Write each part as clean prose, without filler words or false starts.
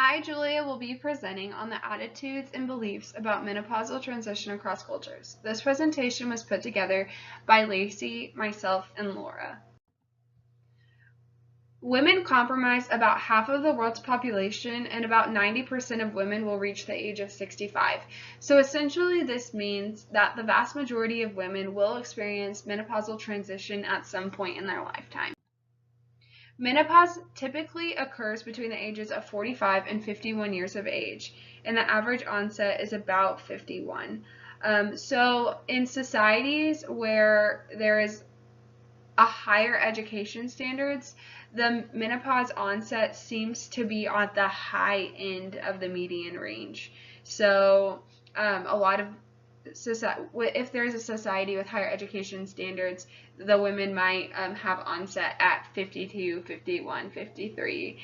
I, Julia, will be presenting on the attitudes and beliefs about menopausal transition across cultures. This presentation was put together by Lacey, myself, and Laura. Women comprise about half of the world's population, and about 90% of women will reach the age of 65. So essentially, this means that the vast majority of women will experience menopausal transition at some point in their lifetime. Menopause typically occurs between the ages of 45 and 51 years of age, and the average onset is about 51. So in societies where there is a higher education standards, the menopause onset seems to be at the high end of the median range. So a lot of if there's a society with higher education standards, the women might have onset at 52, 51, 53.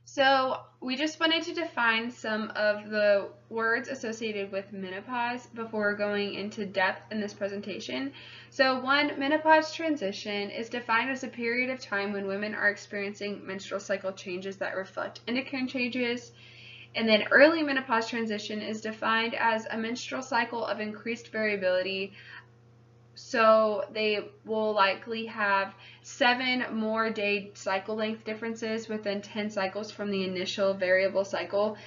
So we just wanted to define some of the words associated with menopause before going into depth in this presentation. So one, menopause transition is defined as a period of time when women are experiencing menstrual cycle changes that reflect endocrine changes. And then early menopause transition is defined as a menstrual cycle of increased variability. So they will likely have 7 more day cycle length differences within 10 cycles from the initial variable cycle.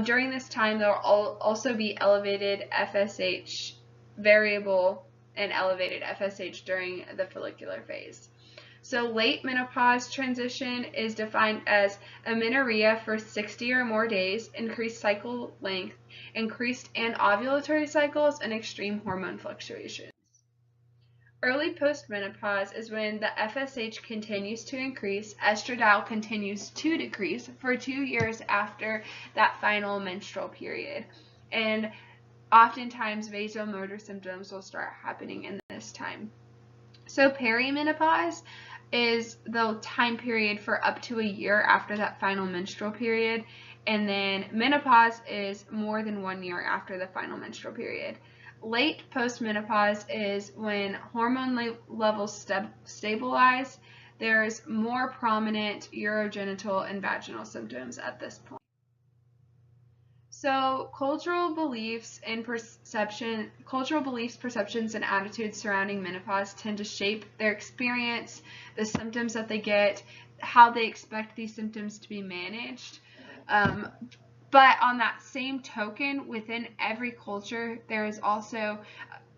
During this time, there will also be elevated FSH, variable and elevated FSH during the follicular phase. So late menopause transition is defined as amenorrhea for 60 or more days, increased cycle length, increased and ovulatory cycles, and extreme hormone fluctuations. Early postmenopause is when the FSH continues to increase, estradiol continues to decrease for 2 years after that final menstrual period. And oftentimes vasomotor symptoms will start happening in this time. So perimenopause is the time period for up to a year after that final menstrual period, and then menopause is more than 1 year after the final menstrual period. Late postmenopause is when hormone levels stabilize. There's more prominent urogenital and vaginal symptoms at this point. So cultural beliefs, perceptions, and attitudes surrounding menopause tend to shape their experience, the symptoms that they get, how they expect these symptoms to be managed. But on that same token, within every culture, there is also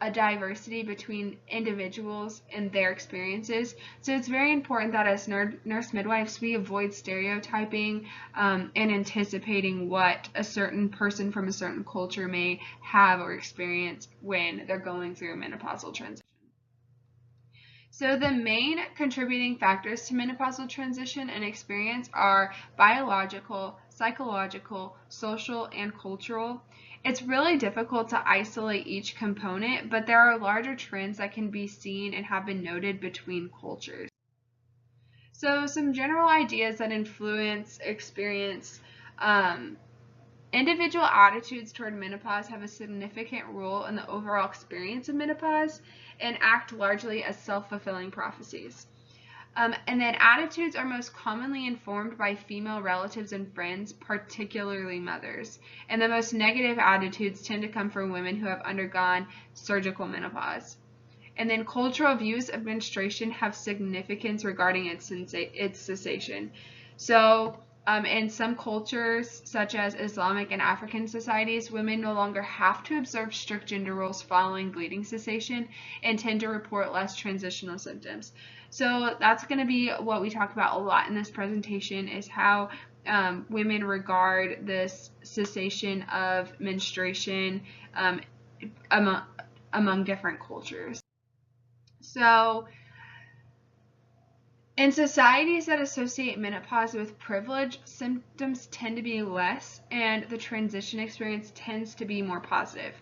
a diversity between individuals and their experiences. So it's very important that as nurse midwives, we avoid stereotyping and anticipating what a certain person from a certain culture may have or experience when they're going through menopausal transition. So the main contributing factors to menopausal transition and experience are biological, psychological, social, and cultural. It's really difficult to isolate each component, but there are larger trends that can be seen and have been noted between cultures. So some general ideas that influence experience. Individual attitudes toward menopause have a significant role in the overall experience of menopause and act largely as self-fulfilling prophecies. And then attitudes are most commonly informed by female relatives and friends, particularly mothers. And the most negative attitudes tend to come from women who have undergone surgical menopause. And then cultural views of menstruation have significance regarding its cessation. So in some cultures, such as Islamic and African societies, women no longer have to observe strict gender roles following bleeding cessation and tend to report less transitional symptoms. So that's going to be what we talk about a lot in this presentation, is how women regard this cessation of menstruation among different cultures. So in societies that associate menopause with privilege, symptoms tend to be less, and the transition experience tends to be more positive.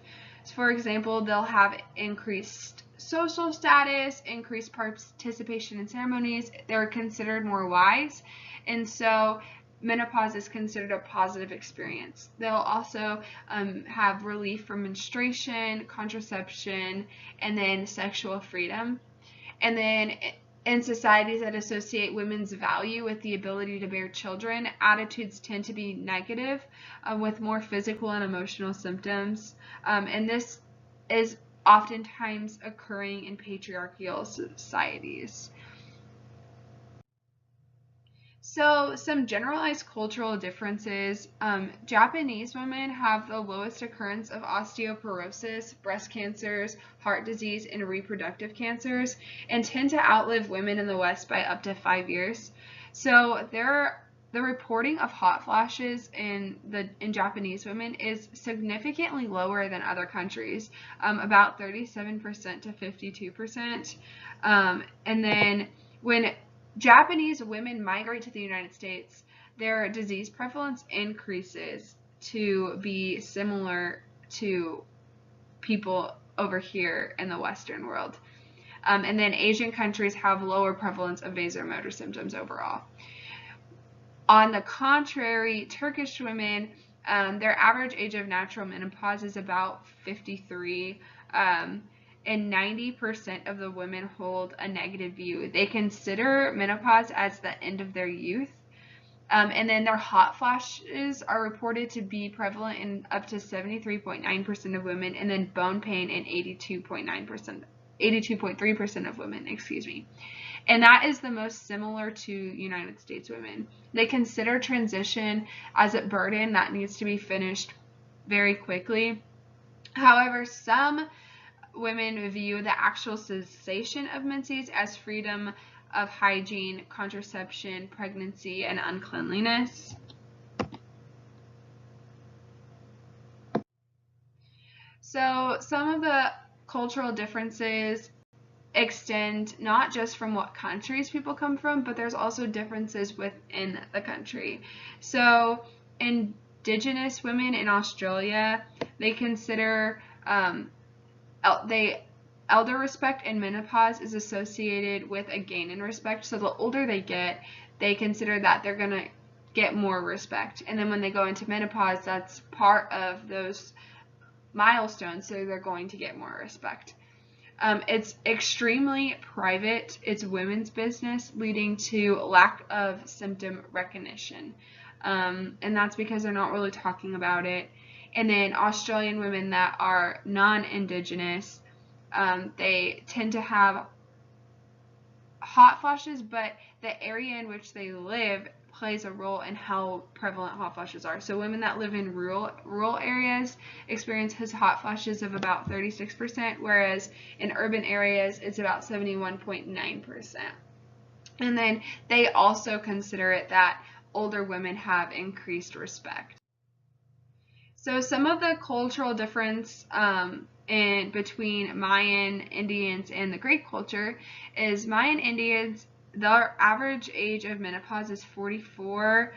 So for example, they'll have increased social status, increased participation in ceremonies, they're considered more wise, and so menopause is considered a positive experience. They'll also have relief from menstruation, contraception, and then sexual freedom. And then in societies that associate women's value with the ability to bear children, attitudes tend to be negative, with more physical and emotional symptoms. And this is oftentimes occurring in patriarchal societies. So, some generalized cultural differences. Japanese women have the lowest occurrence of osteoporosis, breast cancers, heart disease, and reproductive cancers, and tend to outlive women in the West by up to 5 years. So, the reporting of hot flashes in Japanese women is significantly lower than other countries, about 37% to 52%. And then when Japanese women migrate to the United States, their disease prevalence increases to be similar to people over here in the Western world. And then Asian countries have lower prevalence of vasomotor symptoms overall. On the contrary, Turkish women, their average age of natural menopause is about 53. And 90% of the women hold a negative view. They consider menopause as the end of their youth. And then their hot flashes are reported to be prevalent in up to 73.9% of women, and then bone pain in 82.3% of women, And that is the most similar to United States women. They consider transition as a burden that needs to be finished very quickly. However, some women view the actual cessation of menses as freedom of hygiene, contraception, pregnancy, and uncleanliness. So some of the cultural differences extend not just from what countries people come from, but there's also differences within the country. So indigenous women in Australia, they consider elder respect in menopause is associated with a gain in respect. So the older they get, they consider that they're going to get more respect. And then when they go into menopause, that's part of those milestones, so they're going to get more respect. It's extremely private. It's women's business, leading to lack of symptom recognition. And that's because they're not really talking about it. And then Australian women that are non-indigenous, they tend to have hot flashes, but the area in which they live plays a role in how prevalent hot flashes are. So women that live in rural areas experience hot flashes of about 36%, whereas in urban areas it's about 71.9%. And then they also consider it that older women have increased respect. So some of the cultural difference between Mayan Indians and the Greek culture is Mayan Indians, their average age of menopause is 44,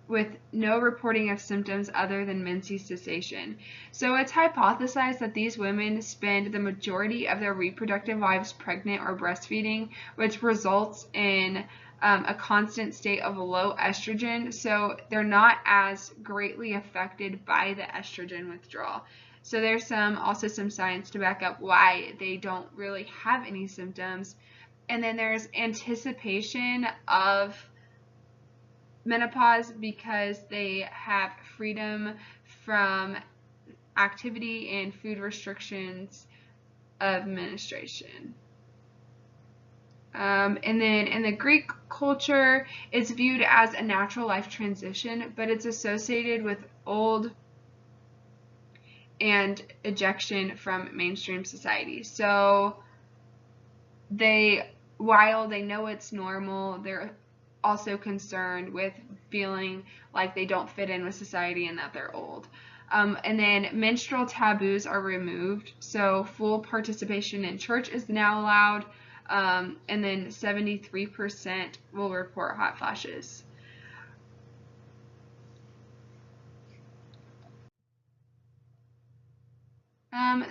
with no reporting of symptoms other than menses cessation. So it's hypothesized that these women spend the majority of their reproductive lives pregnant or breastfeeding, which results in a constant state of low estrogen, so they're not as greatly affected by the estrogen withdrawal. So there's also some science to back up why they don't really have any symptoms. And then there's anticipation of menopause because they have freedom from activity and food restrictions of menstruation. And then in the Greek culture, it's viewed as a natural life transition, but it's associated with old and ejection from mainstream society. So while they know it's normal, they're also concerned with feeling like they don't fit in with society and that they're old. And then menstrual taboos are removed, so full participation in church is now allowed. And then 73% will report hot flashes.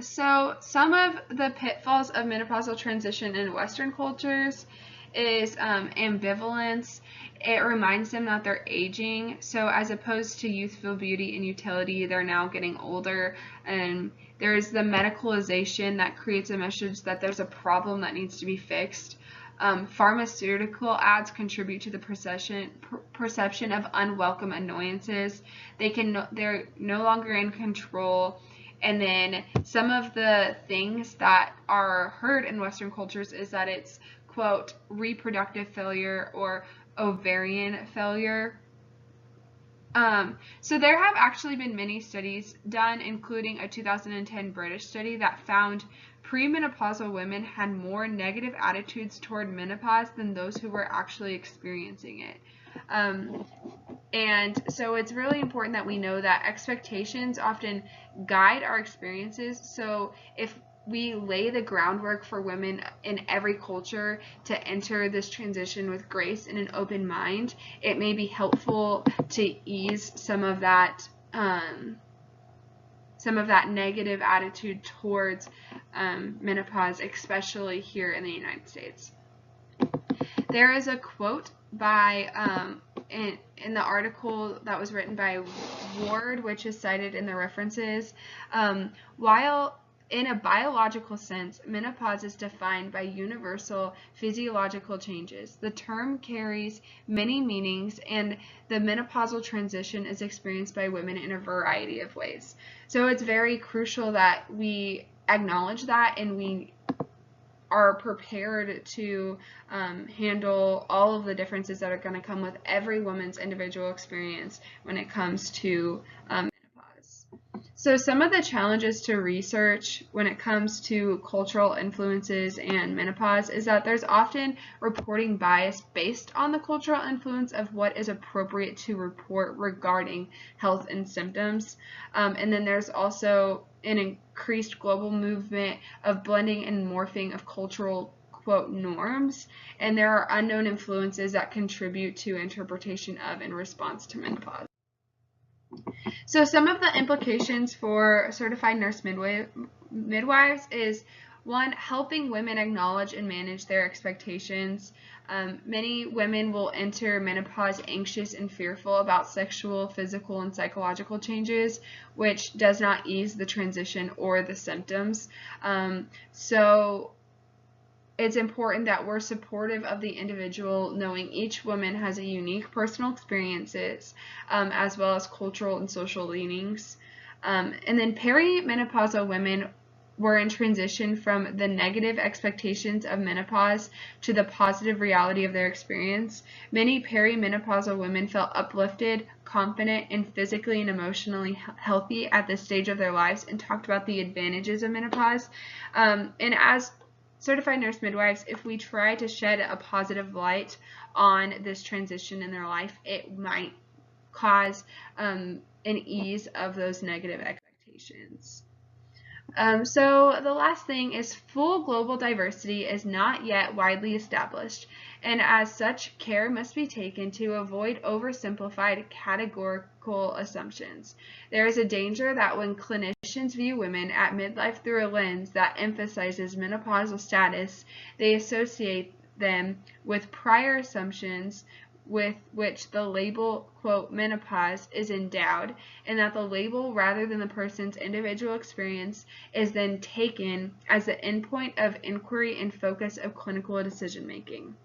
So some of the pitfalls of menopausal transition in Western cultures is ambivalence. It reminds them that they're aging. So as opposed to youthful beauty and utility, they're now getting older. And there's the medicalization that creates a message that there's a problem that needs to be fixed. Pharmaceutical ads contribute to the perception of unwelcome annoyances. They're no longer in control. And then some of the things that are heard in Western cultures is that it's, quote, reproductive failure or ovarian failure. So there have actually been many studies done, including a 2010 British study that found premenopausal women had more negative attitudes toward menopause than those who were actually experiencing it. And so it's really important that we know that expectations often guide our experiences. So if we lay the groundwork for women in every culture to enter this transition with grace and an open mind, it may be helpful to ease some of that negative attitude towards menopause, especially here in the United States. There is a quote by in the article that was written by Ward, which is cited in the references. While in a biological sense, menopause is defined by universal physiological changes. The term carries many meanings, and the menopausal transition is experienced by women in a variety of ways. So it's very crucial that we acknowledge that and we are prepared to handle all of the differences that are going to come with every woman's individual experience when it comes to menopause. So some of the challenges to research when it comes to cultural influences and menopause is that there's often reporting bias based on the cultural influence of what is appropriate to report regarding health and symptoms. And then there's also an increased global movement of blending and morphing of cultural, quote, norms, and there are unknown influences that contribute to interpretation of and response to menopause. So some of the implications for certified nurse midwives is, one, helping women acknowledge and manage their expectations. Many women will enter menopause anxious and fearful about sexual, physical, and psychological changes, which does not ease the transition or the symptoms. So it's important that we're supportive of the individual, knowing each woman has a unique personal experiences, as well as cultural and social leanings. And then perimenopausal women were in transition from the negative expectations of menopause to the positive reality of their experience. Many perimenopausal women felt uplifted, confident, and physically and emotionally healthy at this stage of their lives and talked about the advantages of menopause. And as certified nurse midwives, if we try to shed a positive light on this transition in their life, it might cause an ease of those negative expectations. So the last thing is full global diversity is not yet widely established, and as such, care must be taken to avoid oversimplified categorical assumptions. There is a danger that when clinicians view women at midlife through a lens that emphasizes menopausal status, they associate them with prior assumptions with which the label, quote, menopause is endowed, and that the label, rather than the person's individual experience, is then taken as the endpoint of inquiry and focus of clinical decision making.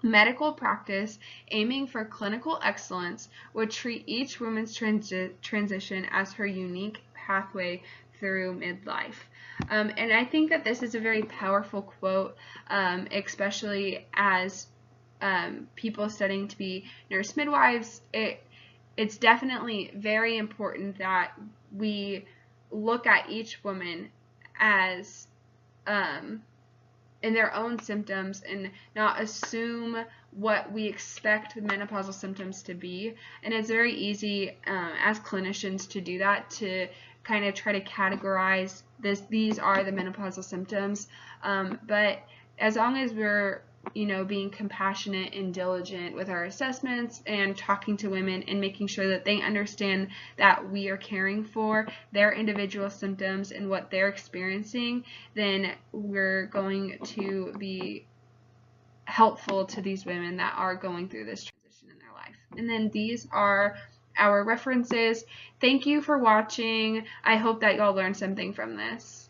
Medical practice, aiming for clinical excellence, would treat each woman's transition as her unique pathway through midlife. And I think that this is a very powerful quote, especially as people studying to be nurse midwives. It's definitely very important that we look at each woman as in their own symptoms and not assume what we expect the menopausal symptoms to be. And it's very easy as clinicians to do that, to kind of try to categorize these are the menopausal symptoms, but as long as we're being compassionate and diligent with our assessments and talking to women and making sure that they understand that we are caring for their individual symptoms and what they're experiencing, then we're going to be helpful to these women that are going through this transition in their life. And then these are our references. Thank you for watching. I hope that y'all learned something from this.